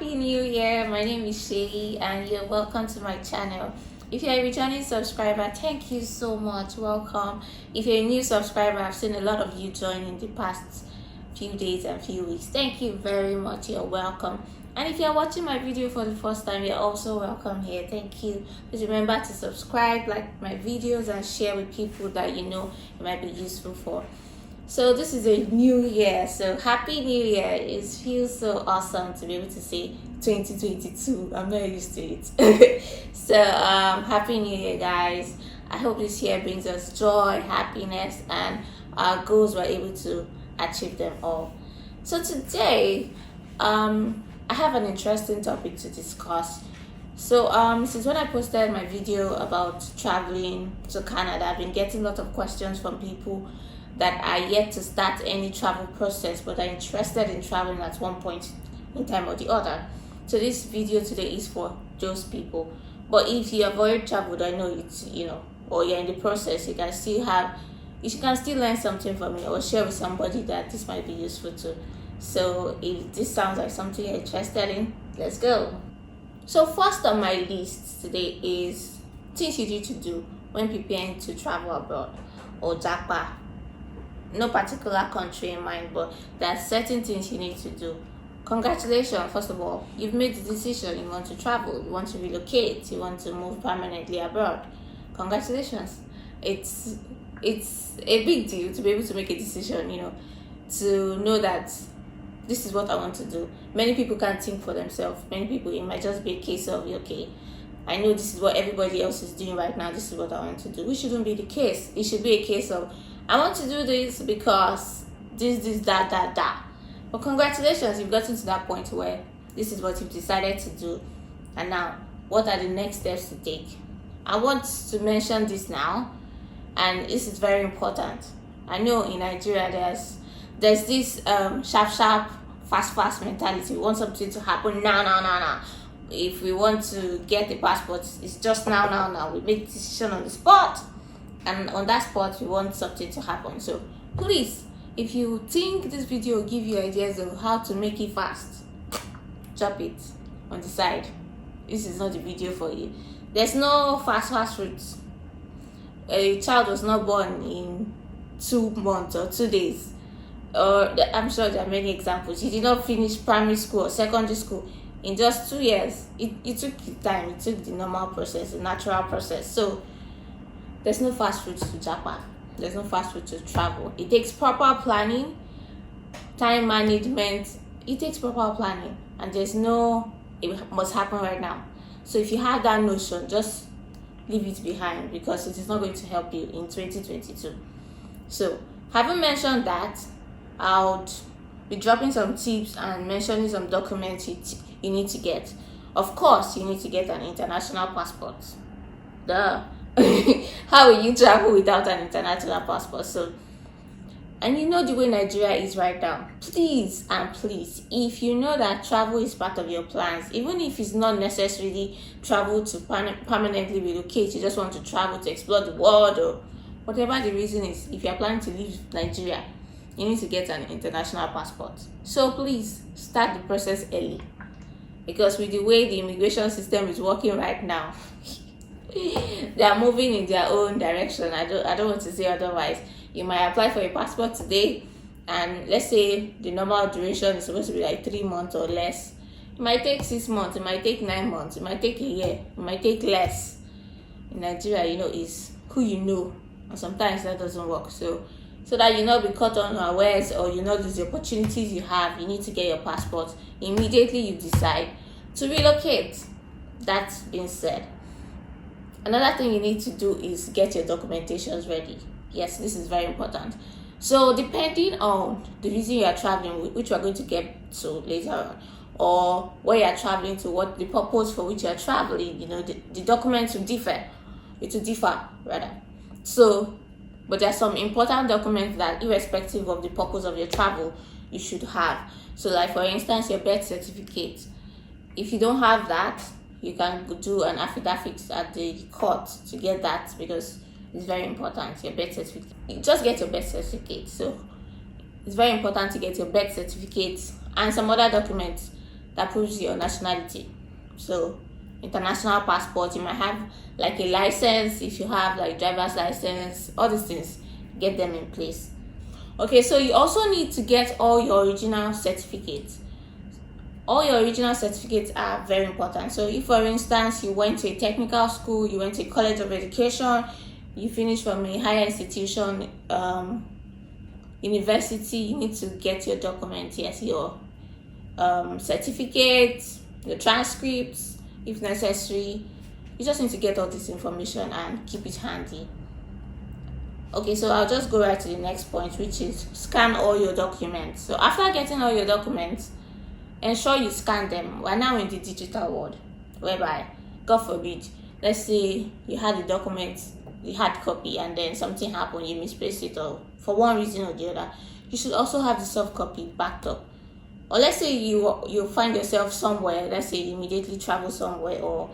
Happy New Year. My name is Seyi and you're welcome to my channel. If you're a returning subscriber, thank you so much. Welcome. If you're a new subscriber, I've seen a lot of you join in the past few days and few weeks. Thank you very much. You're welcome. And if you're watching my video for the first time, you're also welcome here. Thank you. Please remember to subscribe, like my videos, and share with people that you know it might be useful for. So this is a new year, so happy new year. It feels so awesome to be able to say 2022. I'm not used to it. So happy new year, guys. I hope this year brings us joy, happiness, and our goals were able to achieve them all. So today I have an interesting topic to discuss. So since when I posted my video about traveling to Canada, I've been getting a lot of questions from people that are yet to start any travel process but are interested in traveling at one point in time or the other. So this video today is for those people. But if you have already traveled, I know it's, or you're in the process, you can still learn something from me or share with somebody that this might be useful to. So if this sounds like something you're interested in, let's go. So first on my list today is things you need to do when preparing to travel abroad or JAPA. No particular country in mind, but there are certain things you need to do. Congratulations, first of all, you've made the decision. You want to travel, you want to relocate, you want to move permanently abroad. Congratulations. It's a big deal to be able to make a decision, to know that this is what I want to do. Many people can't think for themselves. Many people, it might just be a case of, okay, I know this is what everybody else is doing right now, this is what I want to do. Which shouldn't be the case. It should be a case of, I want to do this because this, that. But congratulations, you've gotten to that point where this is what you've decided to do. And now, what are the next steps to take? I want to mention this now, and this is very important. I know in Nigeria there's this sharp, fast mentality. We want something to happen now. If we want to get the passport, it's just now. We make the decision on the spot. And on that spot, we want something to happen. So please, if you think this video will give you ideas of how to make it fast, drop it on the side. This is not the video for you. There's no fast routes. A child was not born in 2 months or 2 days. I'm sure there are many examples. You did not finish primary school or secondary school in just 2 years. It took time. It took the normal process, the natural process. So there's no fast route to Japan. There's no fast route to travel. It takes proper planning, time management. It takes proper planning, and it must happen right now. So if you have that notion, just leave it behind because it is not going to help you in 2022. So having mentioned that, I'll be dropping some tips and mentioning some documents you need to get. Of course, you need to get an international passport. Duh. How will you travel without an international passport? So, and you know the way Nigeria is right now. Please, if you know that travel is part of your plans, even if it's not necessarily travel to permanently relocate, you just want to travel to explore the world or whatever the reason is, if you're planning to leave Nigeria, you need to get an international passport. So please start the process early, because with the way the immigration system is working right now, they are moving in their own direction. I don't want to say otherwise. You might apply for a passport today, and let's say the normal duration is supposed to be like 3 months or less. It might take 6 months, it might take 9 months, it might take a year, it might take less. In Nigeria, is who you know, and sometimes that doesn't work. So that you not be caught unawares or you not lose the opportunities you have, you need to get your passport immediately you decide to relocate. That being said, another thing you need to do is get your documentations ready. Yes, this is very important. So depending on the reason you are traveling, which we are going to get to later on, or where you are traveling to, what the purpose for which you are traveling, the documents will differ. It will differ rather. So, but there are some important documents that, irrespective of the purpose of your travel, you should have. So like for instance, your birth certificate. If you don't have that, you can do an affidavit at the court to get that, because it's very important. Your birth certificate. You just get your birth certificate. So it's very important to get your birth certificate and some other documents that proves your nationality. So international passport, you might have like a license. If you have like driver's license, all these things, get them in place. Okay, so you also need to get all your original certificates. All your original certificates are very important. So if, for instance, you went to a technical school, you went to a college of education, you finished from a higher institution, university, you need to get your documents. Yes, your certificates, your transcripts, if necessary. You just need to get all this information and keep it handy. Okay, so I'll just go right to the next point, which is scan all your documents. So after getting all your documents, ensure you scan them. We're now in the digital world, whereby, God forbid, let's say you had the document, the hard copy, and then something happened, you misplaced it, or for one reason or the other, you should also have the soft copy backed up. Or let's say you find yourself somewhere, let's say you immediately travel somewhere, or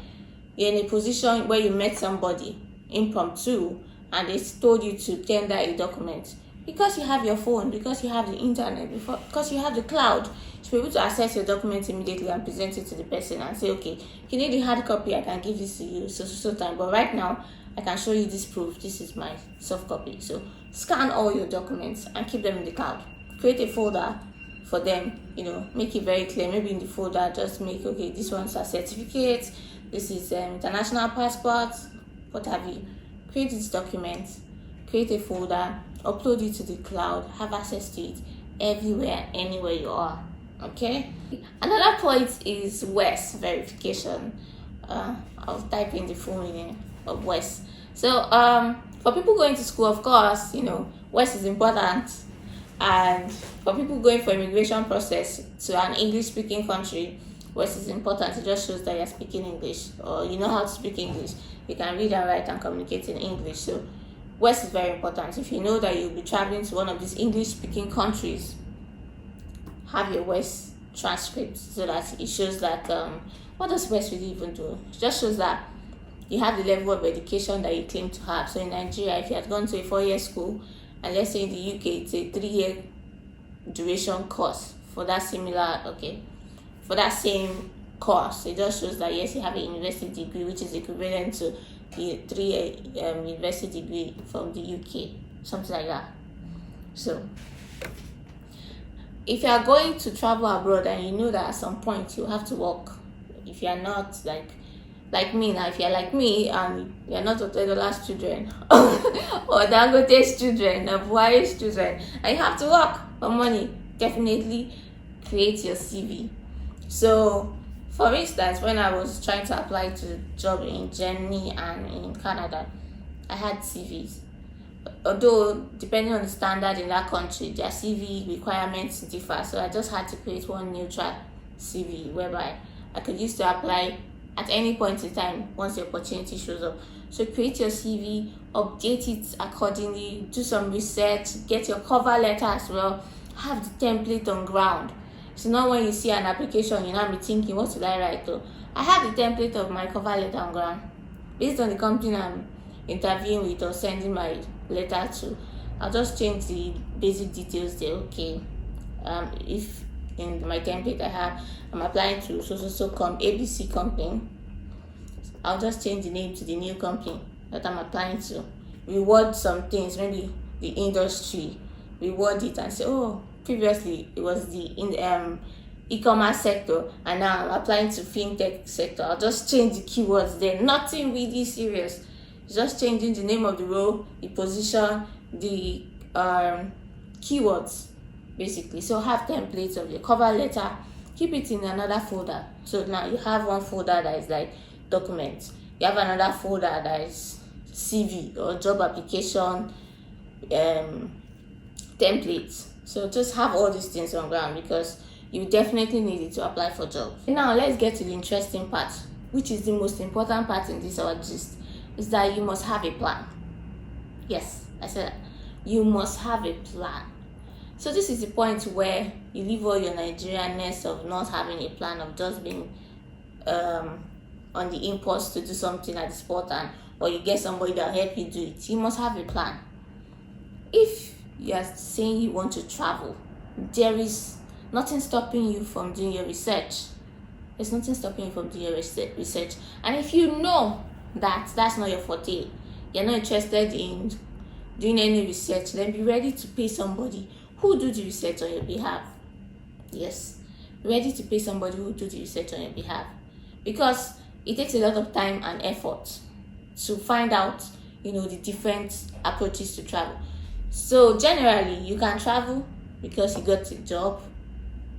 you're in a position where you met somebody impromptu and they told you to tender a document. Because you have your phone, because you have the internet, because you have the cloud, to be able to access your documents immediately and present it to the person and say, okay, if you need the hard copy, I can give this to you so time, but right now I can show you this proof. This is my soft copy. So scan all your documents and keep them in the cloud. Create a folder for them, make it very clear. Maybe in the folder, just make, okay, this one's a certificate, this is international passport, what have you. Create these documents, create a folder, upload it to the cloud, have access to it everywhere, anywhere you are. Okay. Another point is WES verification. I'll type in the full meaning of WES. So for people going to school, of course, WES is important. And for people going for immigration process to an English-speaking country, WES is important. It just shows that you're speaking English, or you know how to speak English. You can read and write and communicate in English. So WES is very important. If you know that you'll be traveling to one of these English-speaking countries, have your WES transcripts so that it shows that what does WES really even do? It just shows that you have the level of education that you claim to have. So in Nigeria, if you had gone to a 4-year school, and let's say in the UK it's a 3-year duration course for that same course, it just shows that yes, you have a university degree, which is equivalent to the 3-year university degree from the UK, something like that. So if you are going to travel abroad and you know that at some point you have to work, if you are not like me now, if you're like me and you're not Otedola's children or Dangote's children or Buhari's children, and you have to work for money, definitely create your CV. So for instance, when I was trying to apply to a job in Germany and in Canada, I had CVs. Although depending on the standard in that country, their CV requirements differ, so I just had to create one neutral CV whereby I could use to apply at any point in time once the opportunity shows up. So create your CV, update it accordingly, do some research, get your cover letter as well, have the template on ground. So now when you see an application, you now be thinking, what should I write? I have the template of my cover letter on ground. Based on the company I'm interviewing with or sending my letter to, I'll just change the basic details there. Okay, if in my template I'm applying to ABC company, I'll just change the name to the new company that I'm applying to. Reword some things, maybe the industry, reword it and say, oh, previously it was the e-commerce sector and now I'm applying to fintech sector. I'll just change the keywords there. Nothing really serious. Just changing the name of the role, the position, the keywords basically. So have templates of your cover letter, keep it in another folder. So now you have one folder that is like documents, you have another folder that is CV or job application templates. So just have all these things on ground because you definitely need it to apply for jobs. Now let's get to the interesting part, which is the most important part in this our gist, is that you must have a plan. Yes, I said that. You must have a plan. So this is the point where you leave all your Nigerianness of not having a plan, of just being on the impulse to do something at the spot, or you get somebody that will help you do it. You must have a plan. If you are saying you want to travel, there is nothing stopping you from doing your research. There's nothing stopping you from doing your research. And if you know that that's not your forte, you're not interested in doing any research, then be ready to pay somebody who do the research on your behalf. Yes, ready to pay somebody who do the research on your behalf, because it takes a lot of time and effort to find out, the different approaches to travel. So generally, you can travel because you got a job.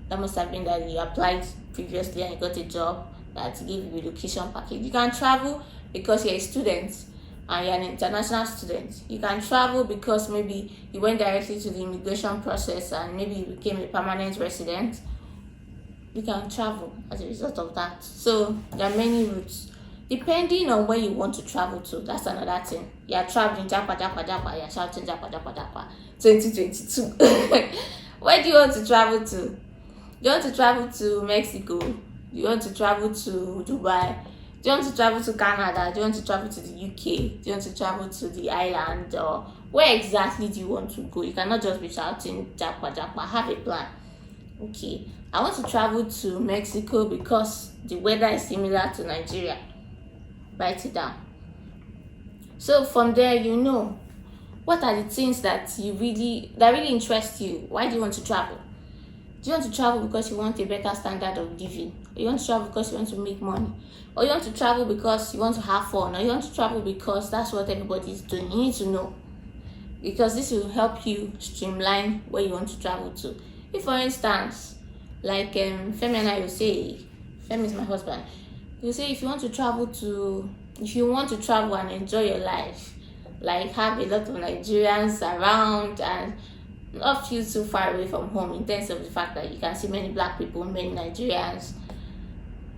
That must have been that you applied previously and you got a job that gave you a relocation package. You can travel because you're a student and you're an international student. You can travel because maybe you went directly to the immigration process and maybe you became a permanent resident. You can travel as a result of that. So there are many routes depending on where you want to travel to. That's another thing. You're traveling japa japa japa, you're shouting japa japa japa 2022. Where do you want to travel to? Do you want to travel to Mexico? Do you want to travel to Dubai? Do you want to travel to Canada? Do you want to travel to the UK? Do you want to travel to the island? Or where exactly do you want to go? You cannot just be shouting japa japa. Have a plan. Okay, I want to travel to Mexico because the weather is similar to Nigeria. Write it down. So from there, what are the things that really interest you. Why do you want to travel? Do you want to travel because you want a better standard of living? Or you want to travel because you want to make money? Or you want to travel because you want to have fun? Or you want to travel because that's what everybody is doing? You need to know, because this will help you streamline where you want to travel to. If, for instance, like Femi and I will say, Femi is my husband, you say if you want to travel and enjoy your life, like have a lot of Nigerians around and not feel too far away from home in terms of the fact that you can see many black people, many Nigerians,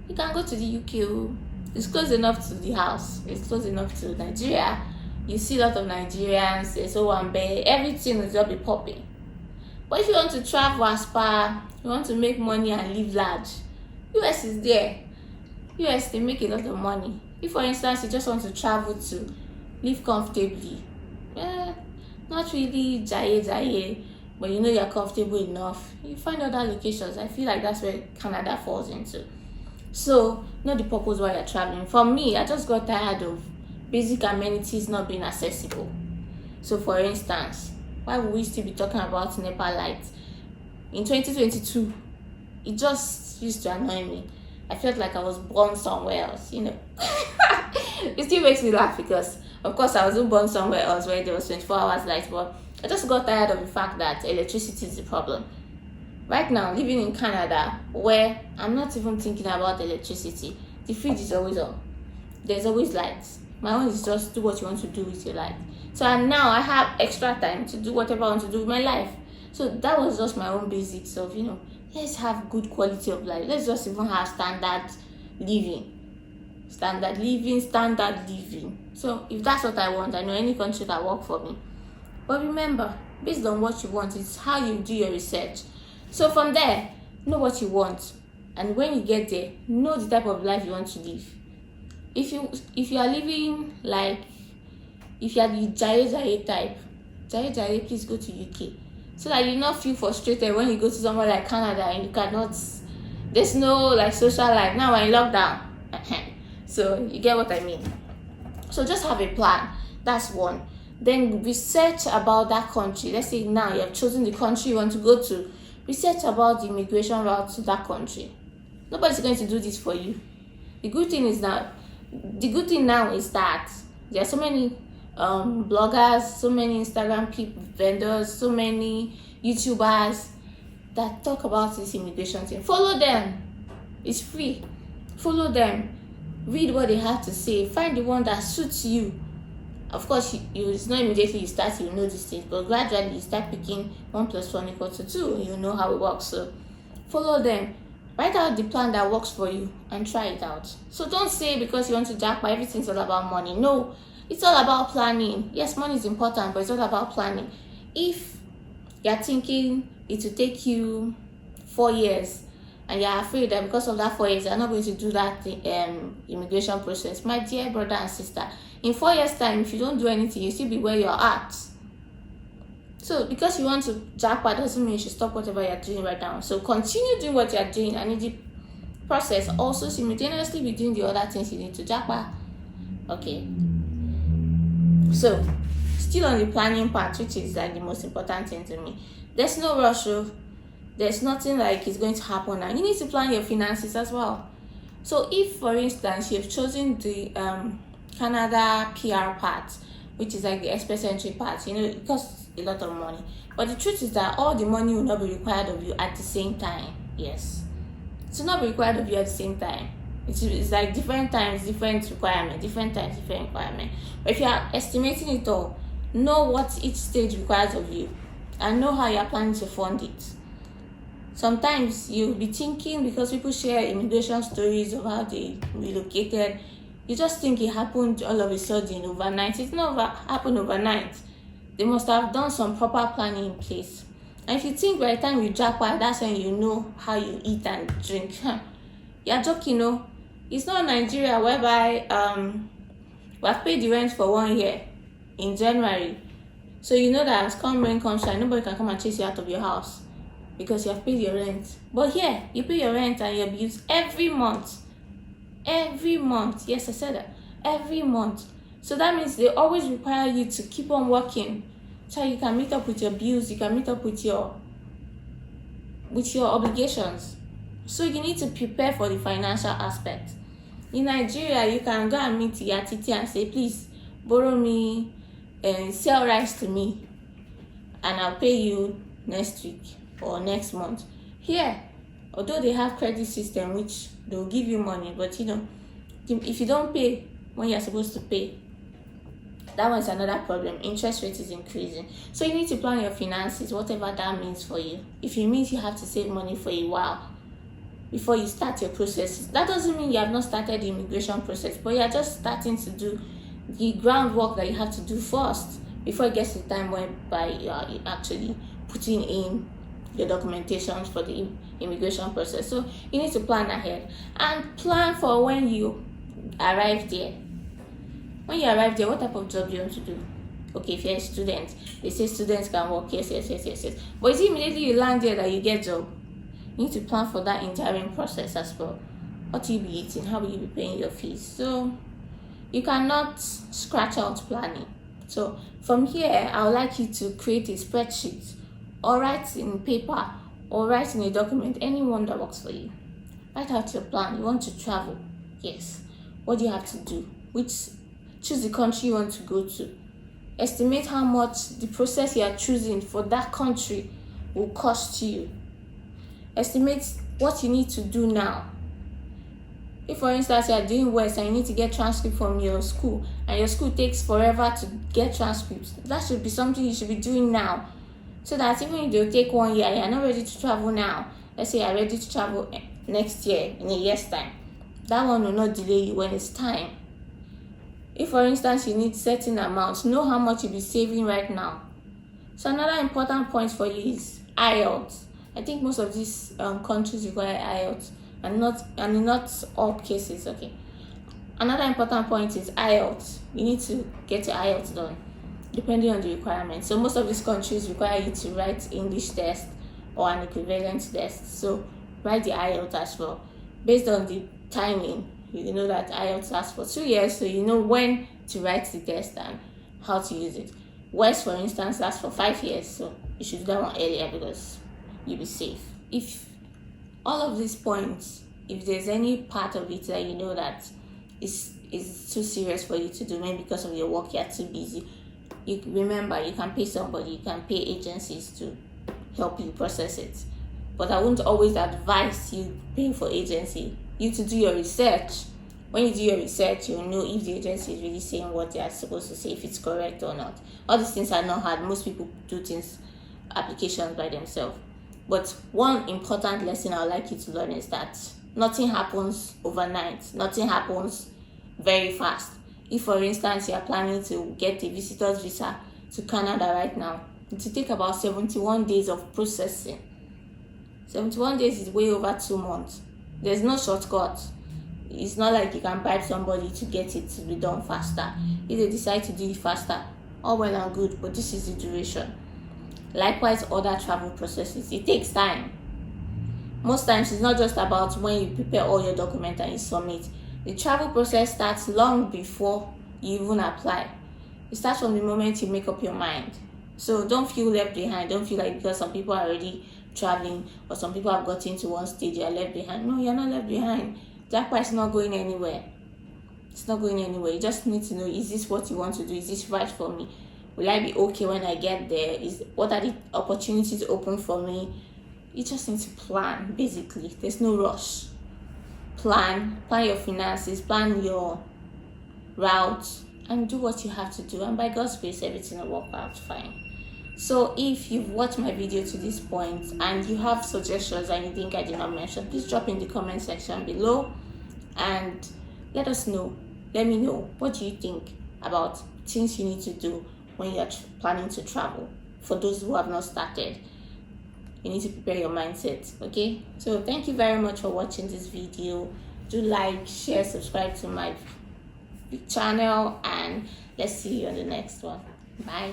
you can go to the UK. It's close enough to the house. It's close enough to Nigeria. You see a lot of Nigerians, there's Owambe, everything will just be popping. But if you want to travel as far, you want to make money and live large, US is there. US, they make a lot of money. If, for instance, you just want to travel to live comfortably, not really jaye, but you're comfortable enough, you find other locations. I feel like that's where Canada falls into. So, know the purpose why you're traveling. For me, I just got tired of basic amenities not being accessible. So, for instance, why would we still be talking about NEPA lights? In 2022, it just used to annoy me. I felt like I was born somewhere else, It still makes me laugh because, of course, I wasn't born somewhere else where there was 24 hours light, but I just got tired of the fact that electricity is the problem. Right now, living in Canada, where I'm not even thinking about electricity, the fridge is always on. There's always lights. My own is just do what you want to do with your life. So and now I have extra time to do whatever I want to do with my life. So that was just my own basics of, let's have good quality of life. Let's just even have standard living. So if that's what I want, I know any country can work for me. But remember, based on what you want, it's how you do your research. So from there, know what you want. And when you get there, know the type of life you want to live. If you are living like, if you are the Jaye type, Jaye, please go to UK. So that you not feel frustrated when you go to somewhere like Canada and you cannot, there's no social life. Now we're in lockdown. So you get what I mean. So just have a plan. That's one. Then research about that country. Let's say now you have chosen the country you want to go to. Research about the immigration route to that country. Nobody's going to do this for you. The good thing now is that there are so many bloggers, so many Instagram people, vendors, so many YouTubers that talk about this immigration thing. Follow them. It's free. Follow them. Read what they have to say. Find the one that suits you. Of course, it's not immediately you start, you know these things, but gradually you start picking 1 + 1 = 2. You know how it works. So follow them. Write out the plan that works for you and try it out. So don't say because you want to jackpot, everything's all about money. No, it's all about planning. Yes, money is important, but it's all about planning. If you're thinking it will take you 4 years and you're afraid that because of that 4 years you're not going to do that immigration process, my dear brother and sister, in 4 years time, if you don't do anything, you still be where you're at. So because you want to jackpot doesn't mean you should stop whatever you're doing right now. So continue doing what you're doing, and in the process, also simultaneously be doing the other things you need to japa. Okay, so still on the planning part, which is like the most important thing to me. There's no rush. There's nothing like it's going to happen now. You need to plan your finances as well. So if, for instance, you've chosen the Canada PR part, which is like the express entry part, it costs a lot of money. But the truth is that all the money will not be required of you at the same time. Yes, it will not be required of you at the same time. It's like different times, different requirement, different times, different requirement. But if you are estimating it all, know what each stage requires of you, and know how you are planning to fund it. Sometimes you'll be thinking, because people share immigration stories of how they relocated, you just think it happened all of a sudden overnight. It's not happened overnight. They must have done some proper planning in place. And if you think by the time you jackpot, that's when you know how you eat and drink, you're joking, It's not Nigeria whereby we have paid the rent for 1 year in January. So you know that as rain comes shine, nobody can come and chase you out of your house because you have paid your rent. But here, you pay your rent and your bills every month. Every month. Yes, I said that. Every month. So that means they always require you to keep on working so you can meet up with your bills, you can meet up with your obligations. So you need to prepare for the financial aspect. In Nigeria, you can go and meet your titi and say, please borrow me and sell rice to me and I'll pay you next week or next month. Here, although they have credit system which they'll give you money, but if you don't pay when you're supposed to pay, that one's another problem. Interest rate is increasing. So you need to plan your finances, whatever that means for you. If it means you have to save money for a while before you start your process, that doesn't mean you have not started the immigration process, but you're just starting to do the groundwork that you have to do first before it gets to the time whereby you are actually putting in your documentations for the immigration process. So you need to plan ahead and plan for when you arrive there. When you arrive there, what type of job do you want to do? Okay, if you're a student, they say students can work. Yes. But it's immediately you land there that you get job. You need to plan for that interim process as well. What will you be eating? How will you be paying your fees? So you cannot scratch out planning. So from here, I would like you to create a spreadsheet or write in paper or write in a document, anyone that works for you. Write out your plan. You want to travel. Yes. What do you have to do? Choose the country you want to go to. Estimate how much the process you are choosing for that country will cost you. Estimate what you need to do now. If, for instance, you are doing West and you need to get transcript from your school, and your school takes forever to get transcripts, that should be something you should be doing now. So that even if they'll take 1 year, you're not ready to travel now. Let's say you're ready to travel next year, in a year's time. That one will not delay you when it's time. If, for instance, you need certain amounts, know how much you'll be saving right now. So another important point for you is IELTS. I think most of these countries require IELTS, and in not all cases. Okay. Another important point is IELTS. You need to get your IELTS done, depending on the requirements. So most of these countries require you to write English test or an equivalent test. So write the IELTS as well. Based on the timing, you know that IELTS lasts for 2 years, so you know when to write the test and how to use it. West, for instance, lasts for 5 years, so you should do that one earlier because you'll be safe. If all of these points, if there's any part of it that you know that is too serious for you to do, maybe because of your work you're too busy, you remember you can pay somebody, you can pay agencies to help you process it. But I wouldn't always advise you paying for agency. You to do your research. When you do your research, you'll know if the agency is really saying what they are supposed to say, if it's correct or not. All these things are not hard. Most people do applications by themselves. But one important lesson I would like you to learn is that nothing happens overnight. Nothing happens very fast. If, for instance, you are planning to get a visitor's visa to Canada right now, it will take about 71 days of processing. 71 days is way over 2 months. There's no shortcut. It's not like you can bribe somebody to get it to be done faster. If they decide to do it faster, all well and good, but this is the duration. Likewise, other travel processes, it takes time. most times it's not just about when you prepare all your documents and you submit. The travel process starts long before you even apply. It starts from the moment you make up your mind. So don't feel left behind. Don't feel like because some people are already traveling or some people have gotten to one stage, you're left behind. No, you're not left behind. Jackpot is not going anywhere. It's not going anywhere. You just need to know, is this what you want to do? Is this right for me? Will I be okay when I get there? What are the opportunities open for me? You just need to plan, basically. There's no rush. Plan your finances, plan your route, and do what you have to do. And by God's grace, everything will work out fine. So if you've watched my video to this point and you have suggestions and you think I did not mention, please drop in the comment section below and let us know. Let me know, what do you think about things you need to do when you're planning to travel? For those who have not started, you need to prepare your mindset, okay? So thank you very much for watching this video. Do like, share, subscribe to my channel, and let's see you on the next one. Bye.